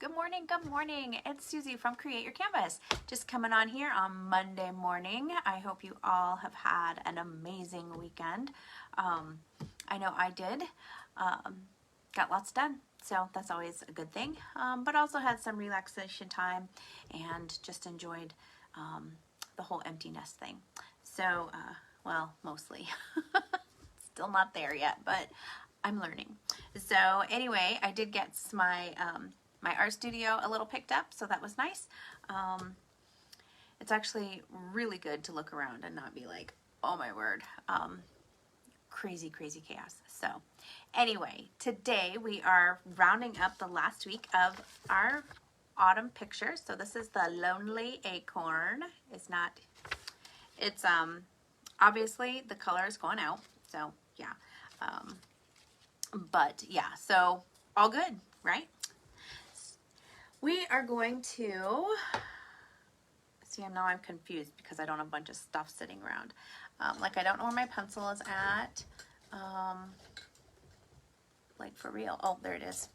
Good morning, good morning. It's Susie from Create Your Canvas. Just coming on here on Monday morning. I hope you all have had an amazing weekend. I know I did. Got lots done, so that's always a good thing. But also had some relaxation time and just enjoyed the whole empty nest thing. So, well, mostly. Still not there yet, but I'm learning. So anyway, I did get my my art studio a little picked up, so that was nice. It's actually really good to look around and not be like, oh my word, crazy chaos. So anyway, today we are rounding up the last week of our autumn pictures. So this is the Lonely Acorn. It's obviously the color is going out, so yeah. But yeah, so all good, right? We are going to see. Now I'm confused because I don't have a bunch of stuff sitting around. Like I don't know where my pencil is at. Like for real. Oh, there it is.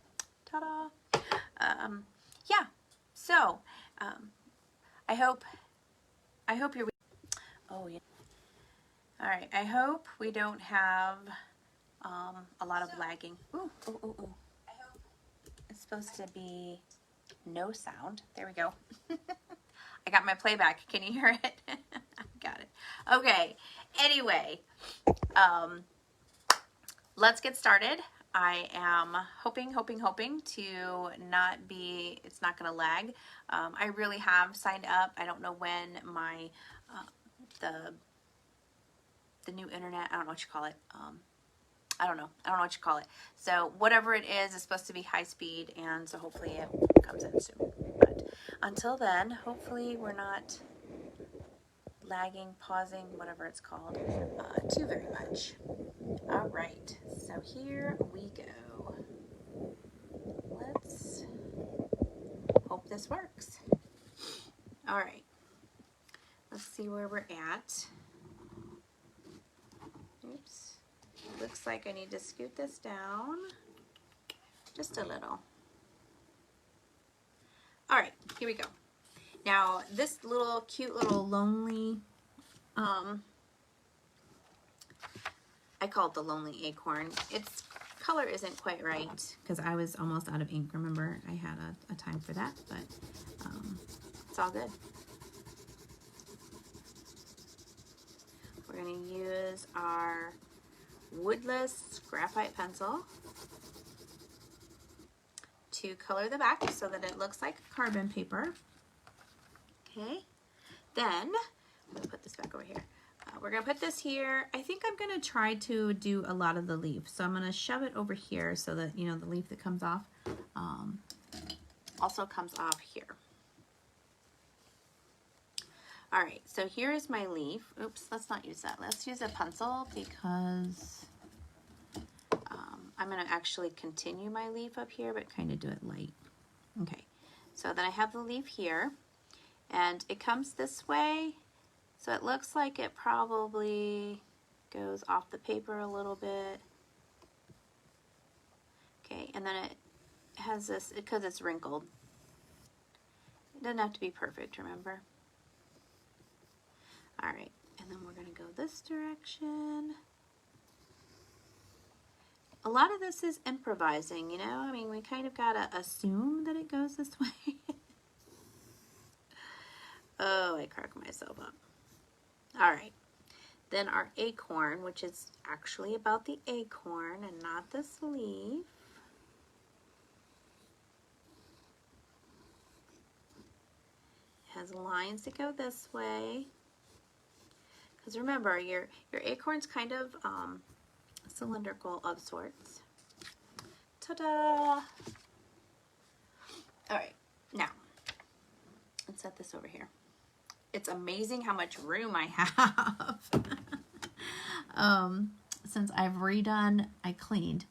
Ta-da! Yeah. So I hope you're. Oh yeah. All right. I hope we don't have a lot of lagging. Ooh. I hope it's supposed to be no sound. There we go. I got my playback. Can you hear it? Got it. Okay. Anyway, let's get started. I am hoping to not be, it's not going to lag. I really have signed up. I don't know when my, the new internet, I don't know what you call it. I don't know what you call it. So whatever it is, it's supposed to be high speed, and so hopefully it comes in soon. But until then, hopefully we're not lagging, pausing, whatever it's called, too very much. All right, so here we go. Let's hope this works. All right, let's see where we're at. Oops. Looks like I need to scoot this down just a little. All right, here we go. Now this little cute little lonely, I call it the Lonely Acorn. Its color isn't quite right because I was almost out of ink. Remember, I had a time for that, but it's all good. We're gonna use our woodless graphite pencil to color the back so that it looks like carbon paper. Okay, then I'm going to put this back over here. We're going to put this here. I think I'm going to try to do a lot of the leaf. So I'm going to shove it over here so that, you know, the leaf that comes off also comes off here. All right, so here is my leaf. Oops, let's not use that. Let's use a pencil because I'm going to actually continue my leaf up here, but kind of do it light. Okay, so then I have the leaf here, and it comes this way, so it looks like it probably goes off the paper a little bit. Okay, and then it has this, because it's wrinkled. It doesn't have to be perfect, remember? All right, and then we're going to go this direction. A lot of this is improvising, you know? I mean, we kind of got to assume that it goes this way. Oh, I crack myself up. All right. Then our acorn, which is actually about the acorn and not this leaf. It has lines that go this way. Because remember, your acorn's kind of cylindrical of sorts. Ta-da! All right, now let's set this over here. It's amazing how much room I have. Since I've redone, I cleaned.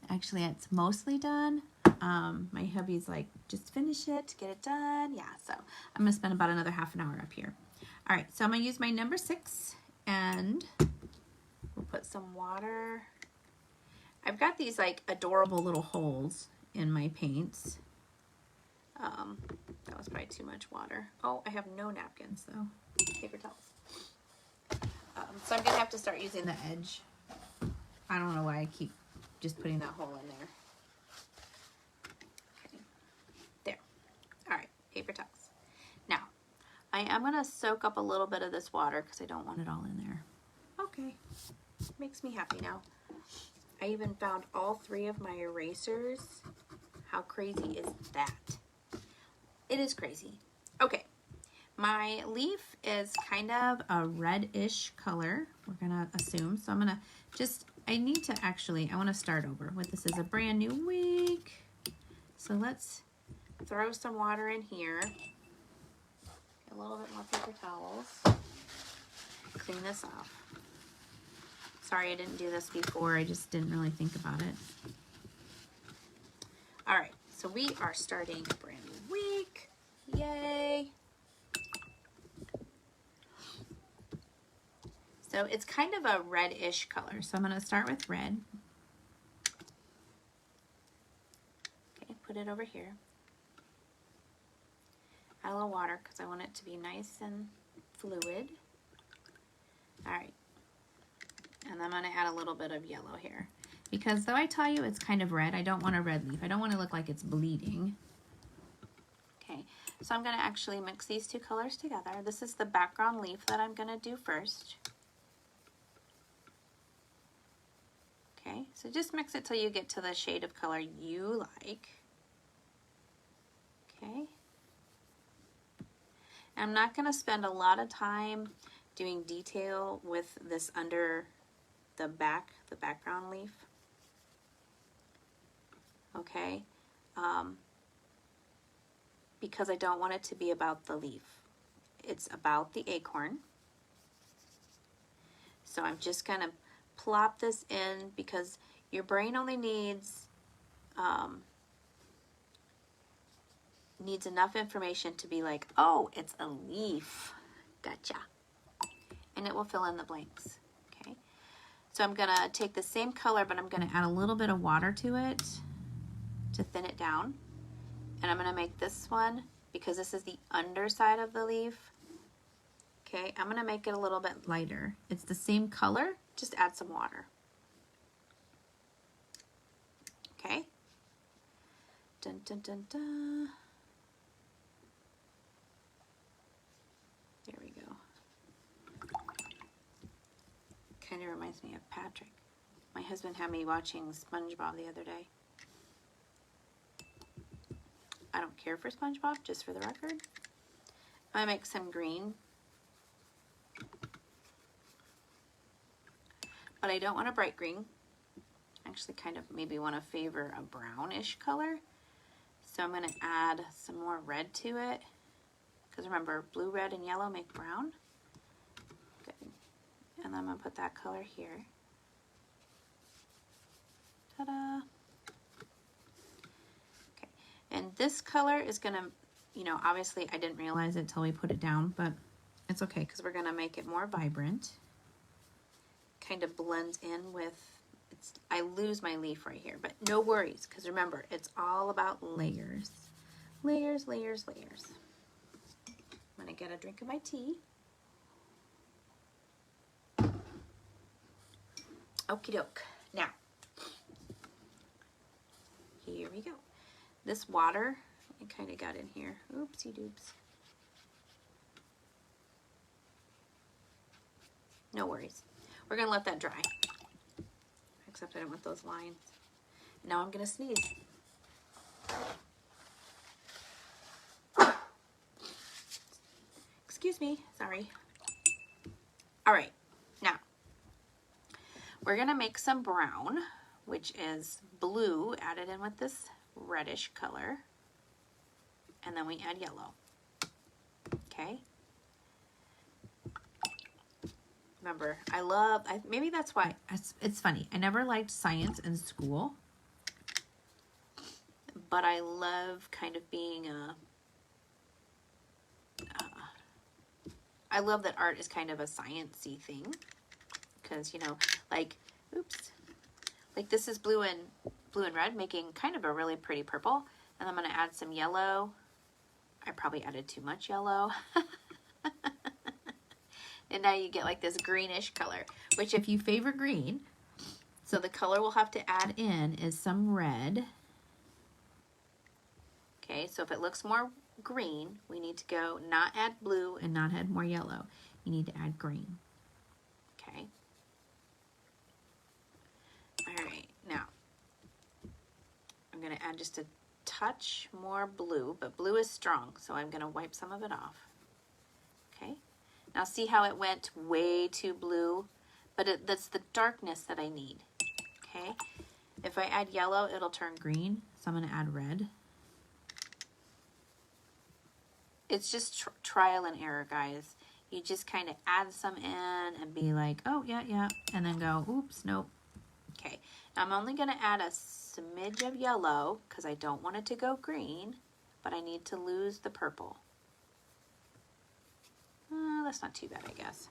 Actually, it's mostly done. My hubby's like, just finish it, get it done. Yeah, so I'm gonna spend about another half an hour up here. All right, so I'm gonna use my number 6 and we'll put some water. I've got these like adorable little holes in my paints. That was probably too much water. Oh, I have no napkins though. Paper towels. So I'm gonna have to start using the edge. I don't know why I keep just putting that hole in there. Okay, there. All right, paper towels. Now, I am gonna soak up a little bit of this water because I don't want it all in there. Okay, makes me happy now. I even found all 3 of my erasers. How crazy is that? It is crazy. Okay, my leaf is kind of a reddish color, we're gonna assume. So I'm gonna just, I wanna start over with, this is a brand new week. So let's throw some water in here. A little bit more paper towels. Clean this off. Sorry I didn't do this before, I just didn't really think about it. All right, so we are starting a brand new week. Yay. So it's kind of a reddish color. So I'm gonna start with red. Okay, put it over here. Add a little water because I want it to be nice and fluid. All right. And I'm gonna add a little bit of yellow here. Because though I tell you it's kind of red, I don't want a red leaf. I don't want to look like it's bleeding. Okay, so I'm gonna actually mix these 2 colors together. This is the background leaf that I'm gonna do first. Okay, so just mix it till you get to the shade of color you like. Okay. I'm not gonna spend a lot of time doing detail with this under the background leaf. Okay, because I don't want it to be about the leaf. It's about the acorn. So I'm just gonna plop this in because your brain only needs enough information to be like, oh, it's a leaf. Gotcha. And it will fill in the blanks. Okay. So I'm gonna take the same color, but I'm gonna add a little bit of water to it to thin it down. And I'm gonna make this one, because this is the underside of the leaf. Okay, I'm gonna make it a little bit lighter. It's the same color, just add some water. Okay. Dun, dun, dun, dun. There we go. Kind of reminds me of Patrick. My husband had me watching SpongeBob the other day. I don't care for SpongeBob, just for the record. I make some green. But I don't want a bright green. I actually kind of maybe want to favor a brownish color. So I'm going to add some more red to it. Because remember, blue, red, and yellow make brown. Good. And then I'm going to put that color here. Ta-da! Okay. And this color is going to, you know, obviously I didn't realize it till we put it down, but it's okay because we're going to make it more vibrant. Kind of blends in with, I lose my leaf right here, but no worries, because remember, it's all about layers. Layers, layers, layers. I'm going to get a drink of my tea. Okie doke. Now, here we go. This water, it kind of got in here. Oopsie doops. No worries. We're going to let that dry. Except I don't want those lines. Now I'm going to sneeze. Excuse me. Sorry. All right. Now, we're going to make some brown, which is blue added in with this reddish color. And then we add yellow. Okay. Remember, maybe that's why, it's funny. I never liked science in school, but I love kind of being I love that art is kind of a science-y thing. Because, you know, like, oops, like this is blue and red, making kind of a really pretty purple. And I'm going to add some yellow I probably added too much yellow. And now you get like this greenish color, which if you favor green, so the color we'll have to add in is some red. Okay, so if it looks more green, we need to go not add blue and not add more yellow. You need to add green. Okay. All right, now I'm going to add just a touch more blue, but blue is strong, so I'm going to wipe some of it off. Okay. Now see how it went way too blue, but that's the darkness that I need. Okay. If I add yellow, it'll turn green, so I'm going to add red. It's just trial and error, guys. You just kind of add some in and be like, oh, yeah, and then go, oops, nope. Okay, now I'm only going to add a smidge of yellow because I don't want it to go green, but I need to lose the purple. That's not too bad, I guess.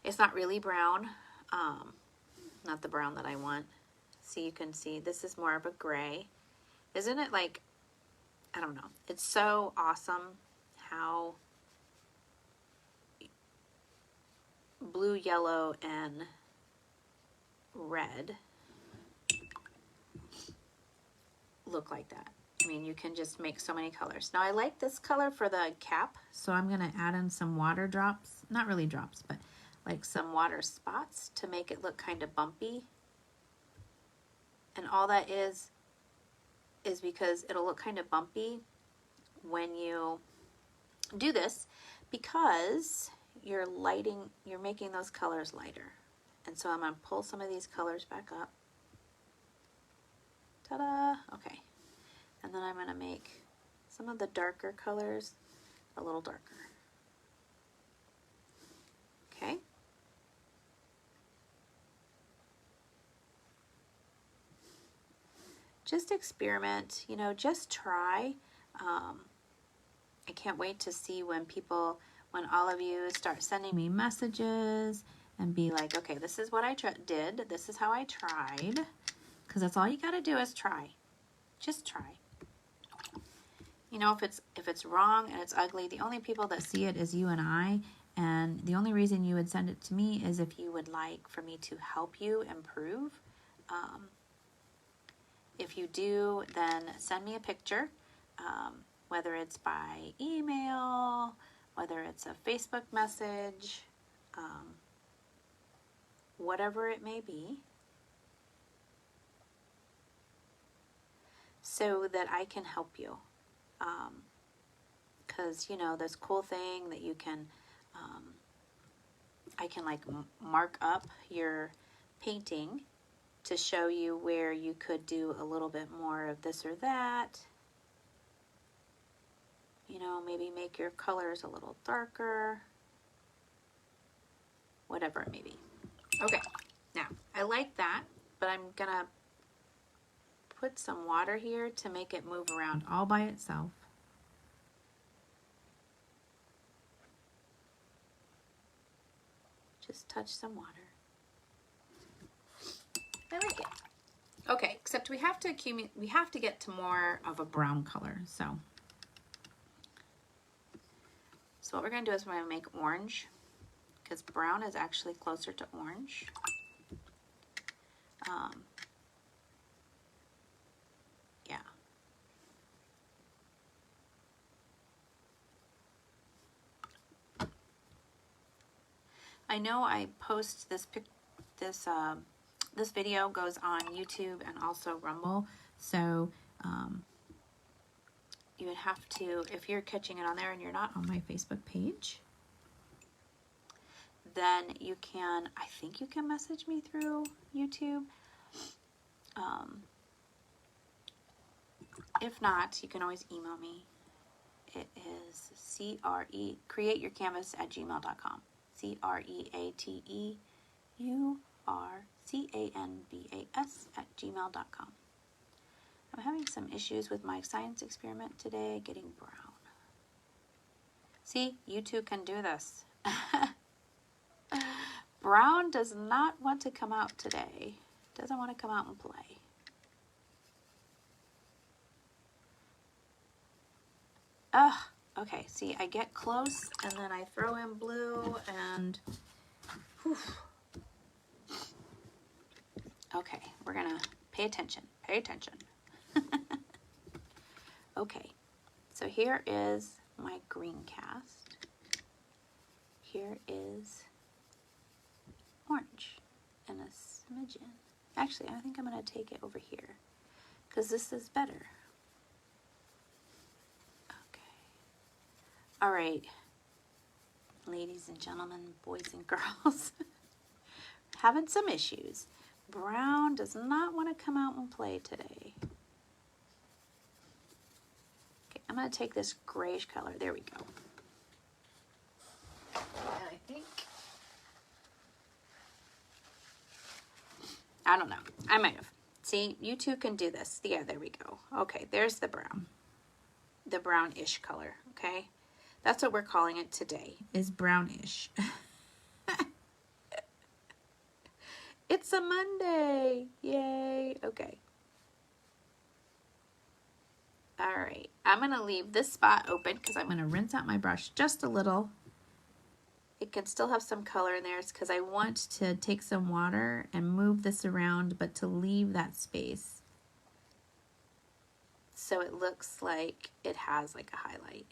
It's not really brown, not the brown that I want. See, you can see this is more of a gray. Isn't it like, I don't know. It's so awesome how blue, yellow, and red look like that. I mean, you can just make so many colors. Now, I like this color for the cap, so I'm going to add in some water drops. Not really drops, but like some water spots to make it look kind of bumpy. And all that is because it'll look kind of bumpy when you do this, because you're making those colors lighter. And so I'm going to pull some of these colors back up. Ta-da! Okay. And then I'm going to make some of the darker colors a little darker. Okay. Just experiment, you know, just try. I can't wait to see when all of you start sending me messages and be like, okay, this is what I did. This is how I tried. Because that's all you got to do is try. Just try. You know, if it's wrong and it's ugly, the only people that see it is you and I. And the only reason you would send it to me is if you would like for me to help you improve. If you do, then send me a picture, whether it's by email, whether it's a Facebook message, whatever it may be, so that I can help you. Because, you know, this cool thing that you can, I can like mark up your painting to show you where you could do a little bit more of this or that. You know, maybe make your colors a little darker. Whatever it may be. Okay, now, I like that, but I'm gonna put some water here to make it move around all by itself. Just touch some water. I like it. Okay, except we have to get to more of a brown color. So what we're gonna do is we're gonna make orange, because brown is actually closer to orange. Yeah. I know I post this video goes on YouTube and also Rumble, so you would have to, if you're catching it on there and you're not on my Facebook page, then you can, I think you can message me through YouTube. If not, you can always email me. It is createyourcanvas@gmail.com. createurcanvas@gmail.com. I'm having some issues with my science experiment today, getting brown. See, you too can do this. Brown does not want to come out today. Doesn't want to come out and play. Ugh, okay, see, I get close and then I throw in blue and, whew. Okay, we're gonna pay attention, pay attention. Okay, so here is my green cast. Here is orange and a smidgen. Actually, I think I'm gonna take it over here because this is better. Okay. All right, ladies and gentlemen, boys and girls, having some issues. Brown does not want to come out and play today. Okay, I'm going to take this grayish color. There we go. And I think, I don't know. I might have. See, you two can do this. Yeah, there we go. Okay, there's the brown. The brownish color, okay? That's what we're calling it today, is brownish. It's a Monday. Yay. Okay. All right. I'm going to leave this spot open because I'm going to rinse out my brush just a little. It can still have some color in there. It's because I want to take some water and move this around, but to leave that space so it looks like it has like a highlight.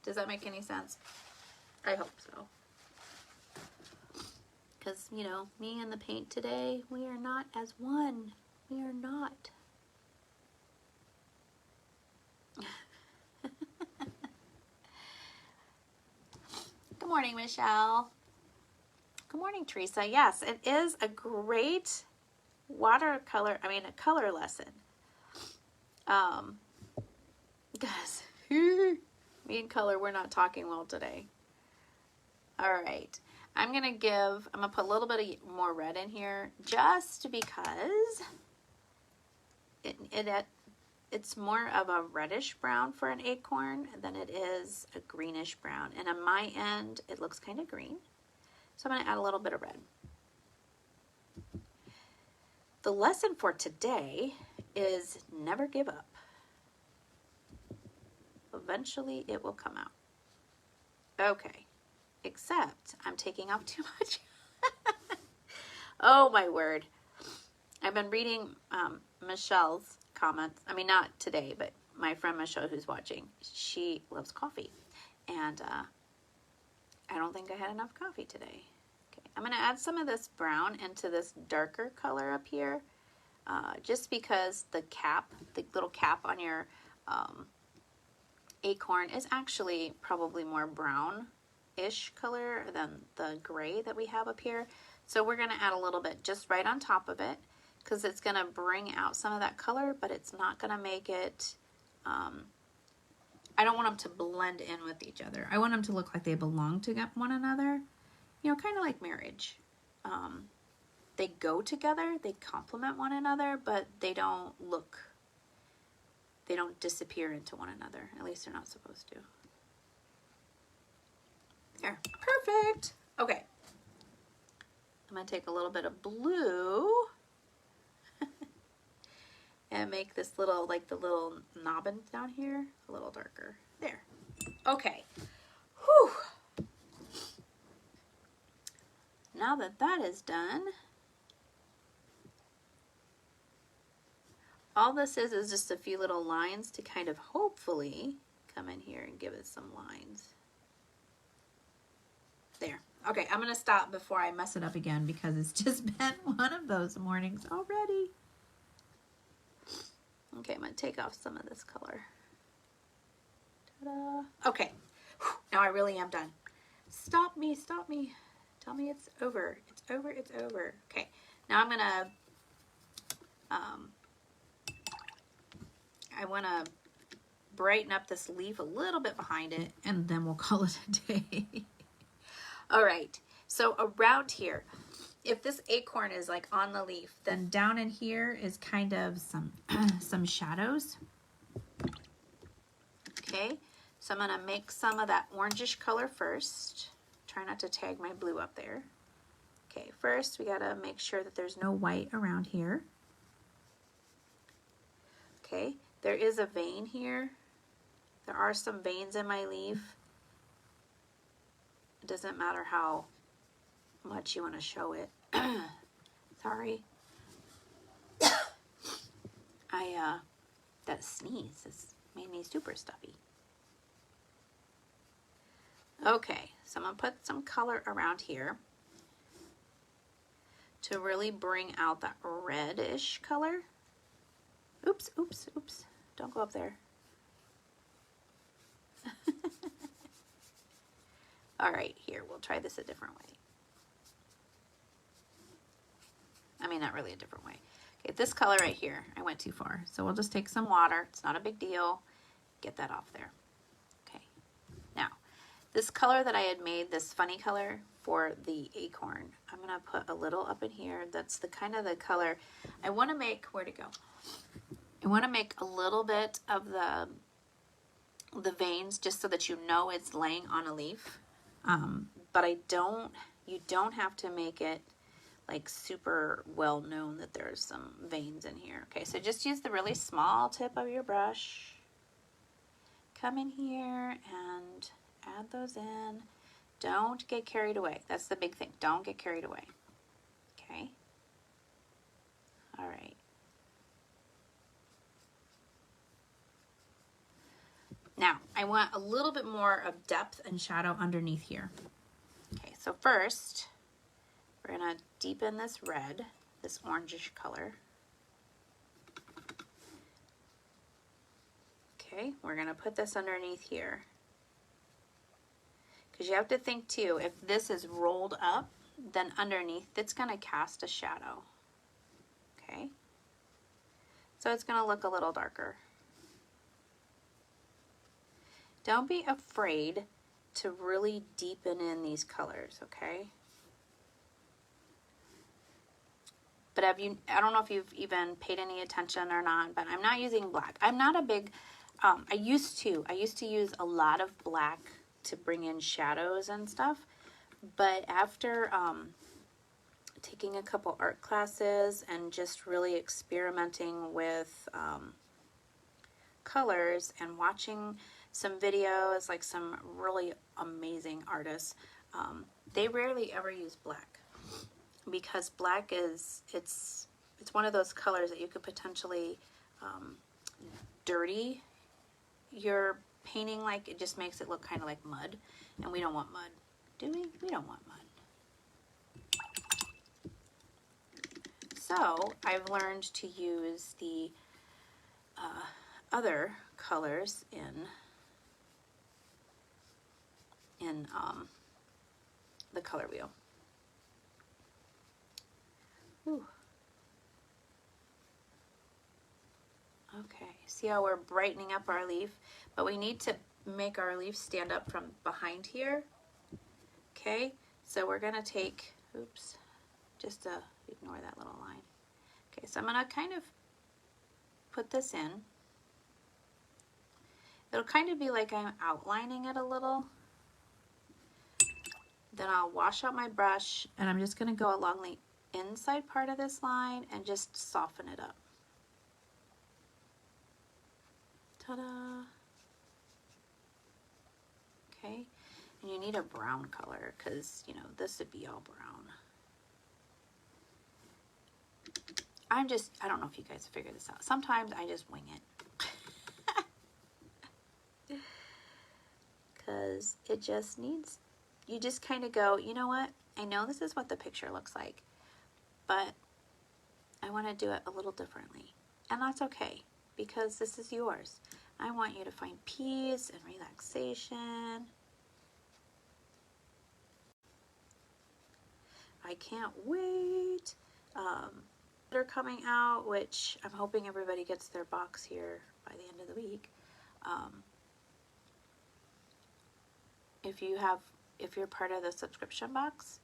Does that make any sense? I hope so. Because, you know, me and the paint today, we are not as one. We are not. Good morning, Michelle. Good morning, Teresa. Yes, it is a great watercolor, I mean, a color lesson. Guys, me and color, we're not talking well today. All right. I'm going to put a little bit of more red in here just because it's more of a reddish brown for an acorn than it is a greenish brown. And on my end, it looks kind of green. So I'm going to add a little bit of red. The lesson for today is never give up. Eventually it will come out. Okay. Except I'm taking off too much. Oh my word. I've been reading Michelle's comments. I mean, not today, but my friend Michelle who's watching. She loves coffee. And I don't think I had enough coffee today. Okay, I'm going to add some of this brown into this darker color up here. Just because the little cap on your acorn is actually probably more brown-ish color than the gray that we have up here. So we're going to add a little bit just right on top of it because it's going to bring out some of that color, but it's not going to make it, I don't want them to blend in with each other. I want them to look like they belong to one another, you know, kind of like marriage. They go together, they complement one another, but they don't disappear into one another. At least they're not supposed to. There, perfect. Okay. I'm gonna take a little bit of blue and make this little, like the little knobbin down here, a little darker. There. Okay. Whew. Now that that is done, all this is just a few little lines to kind of hopefully come in here and give it some lines. There. Okay, I'm going to stop before I mess it up again because it's just been one of those mornings already. Okay, I'm going to take off some of this color. Ta-da. Okay, whew, now I really am done. Stop me, stop me. Tell me it's over. It's over, it's over. Okay, now I'm going to, I want to brighten up this leaf a little bit behind it, and then we'll call it a day. All right, so around here, if this acorn is like on the leaf, then down in here is kind of some shadows. Okay, so I'm gonna make some of that orangish color first. Try not to tag my blue up there. Okay, first we gotta make sure that there's no white around here. Okay, there is a vein here There are some veins in my leaf. It doesn't matter how much you want to show it. Sorry. That sneeze has made me super stuffy. Okay, so I'm going to put some color around here to really bring out that reddish color. Oops, oops, oops. Don't go up there. All right, here, we'll try this a different way. I mean, not really a different way. Okay, this color right here, I went too far. So we'll just take some water. It's not a big deal. Get that off there. Okay. Now, this color that I had made, this funny color for the acorn, I'm going to put a little up in here. That's the kind of the color I want to make. Where'd it go? I want to make a little bit of the veins just so that you know it's laying on a leaf. But you don't have to make it like super well known that there's some veins in here. Okay, so just use the really small tip of your brush. Come in here and add those in. Don't get carried away. That's the big thing. Don't get carried away. Okay. All right. Now, I want a little bit more of depth and shadow underneath here. Okay, so first, we're going to deepen this red, this orangish color. Okay, we're going to put this underneath here. Because you have to think too, if this is rolled up, then underneath it's going to cast a shadow. Okay, so it's going to look a little darker. Don't be afraid to really deepen in these colors, okay? But I don't know if you've even paid any attention or not, but I'm not using black. I'm not a big, I used to use a lot of black to bring in shadows and stuff. But after taking a couple art classes and just really experimenting with colors and watching some videos, like some really amazing artists, they rarely ever use black, because black is, it's one of those colors that you could potentially dirty your painting. Like, it just makes it look kind of like mud, and we don't want mud, do we? We don't want mud. So I've learned to use the other colors in the color wheel. Ooh. Okay, see how we're brightening up our leaf, but we need to make our leaf stand up from behind here. Okay, so we're gonna take, oops, just ignore that little line. Okay, so I'm gonna kind of put this in. It'll kind of be like I'm outlining it a little. Then I'll wash out my brush, and I'm just going to go along the inside part of this line and just soften it up. Ta-da! Okay, and you need a brown color, because, you know, this would be all brown. I don't know if you guys figure this out. Sometimes I just wing it. Because it just needs, you just kind of go, you know what? I know this is what the picture looks like, but I want to do it a little differently. And that's okay, because this is yours. I want you to find peace and relaxation. I can't wait. They're coming out, which I'm hoping everybody gets their box here by the end of the week. If you're part of the subscription box,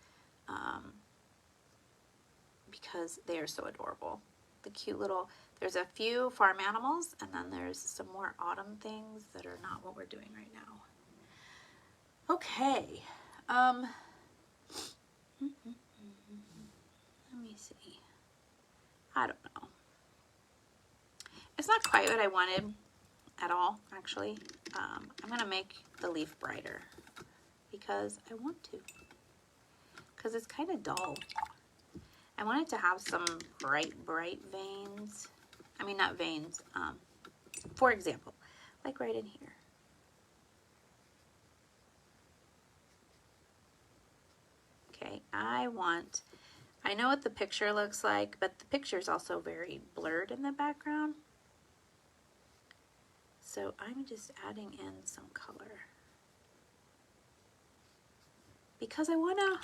because they are so adorable. The cute little, there's a few farm animals, and then there's some more autumn things that are not what we're doing right now. Okay. Let me see. I don't know. It's not quite what I wanted at all, actually. I'm going to make the leaf brighter because I want to. Because it's kind of dull. I want it to have some bright veins. I mean, not veins. For example, like right in here. Okay, I know what the picture looks like, but the picture is also very blurred in the background. So I'm just adding in some color. Because I want to,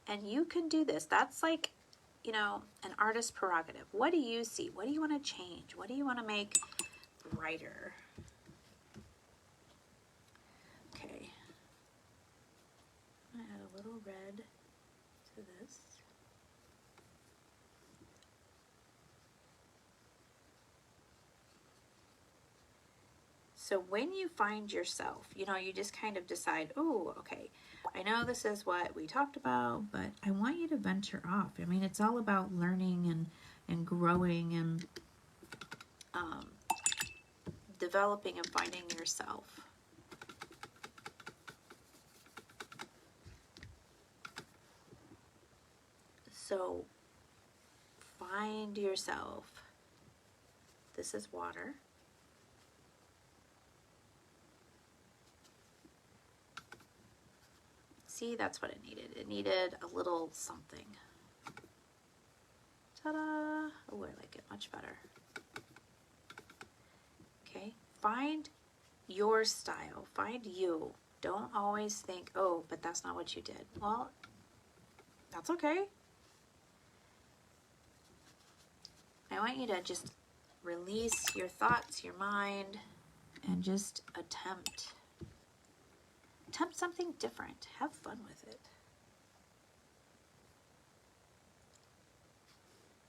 and you can do this. That's like, you know, an artist's prerogative. What do you see? What do you want to change? What do you want to make brighter? Okay. I'm going to add a little red to this. So when you find yourself, you know, you just kind of decide, oh, okay, I know this is what we talked about, but I want you to venture off. I mean, it's all about learning and growing and developing and finding yourself. So find yourself. This is water. See, that's what it needed. It needed a little something. Ta-da! Oh, I like it much better. Okay, find your style. Find you. Don't always think, oh, but that's not what you did. Well, that's okay. I want you to just release your thoughts, your mind, and just attempt something different. Have fun with it.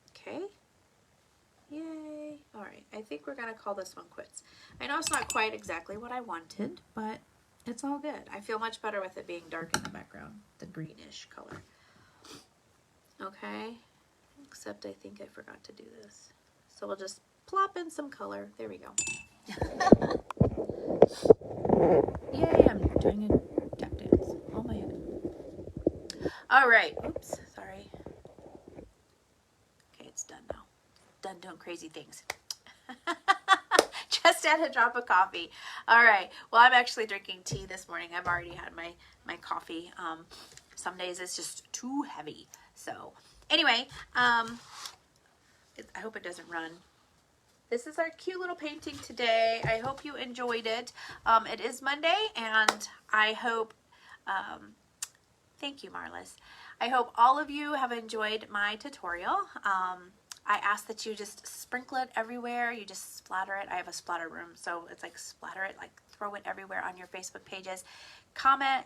Okay? Yay. All right, I think we're gonna call this one quits. I know it's not quite exactly what I wanted, but it's all good. I feel much better with it being dark in the background, the greenish color. Okay, except I think I forgot to do this. So we'll just plop in some color. There we go. Yay, I'm doing a tap dance. Oh my head. All right, oops, sorry. Okay, it's done now. Done doing crazy things. Just add a drop of coffee. All right, well, I'm actually drinking tea this morning. I've already had my coffee. Some days it's just too heavy. So anyway, I hope it doesn't run. This is our cute little painting today. I hope you enjoyed it. It is Monday, and I hope, thank you, Marlis. I hope all of you have enjoyed my tutorial. I ask that you just sprinkle it everywhere. You just splatter it. I have a splatter room, so it's like splatter it, like throw it everywhere on your Facebook pages. Comment,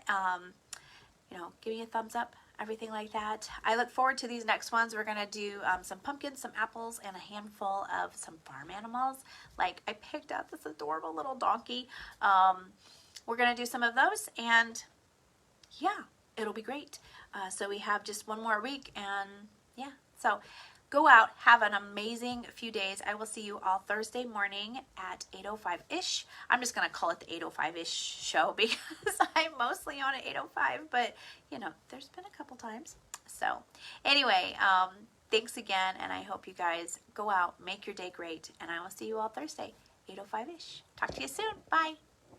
you know, give me a thumbs up, everything like that. I look forward to these next ones. We're gonna do some pumpkins, some apples, and a handful of some farm animals. Like I picked out this adorable little donkey. We're gonna do some of those, and yeah, it'll be great. So we have just one more week, and yeah, so go out, have an amazing few days. I will see you all Thursday morning at 8:05-ish. I'm just gonna call it the 8:05-ish show because I'm mostly on at 8:05, but you know, there's been a couple times. So anyway, thanks again, and I hope you guys go out, make your day great, and I will see you all Thursday, 8:05-ish. Talk to you soon. Bye.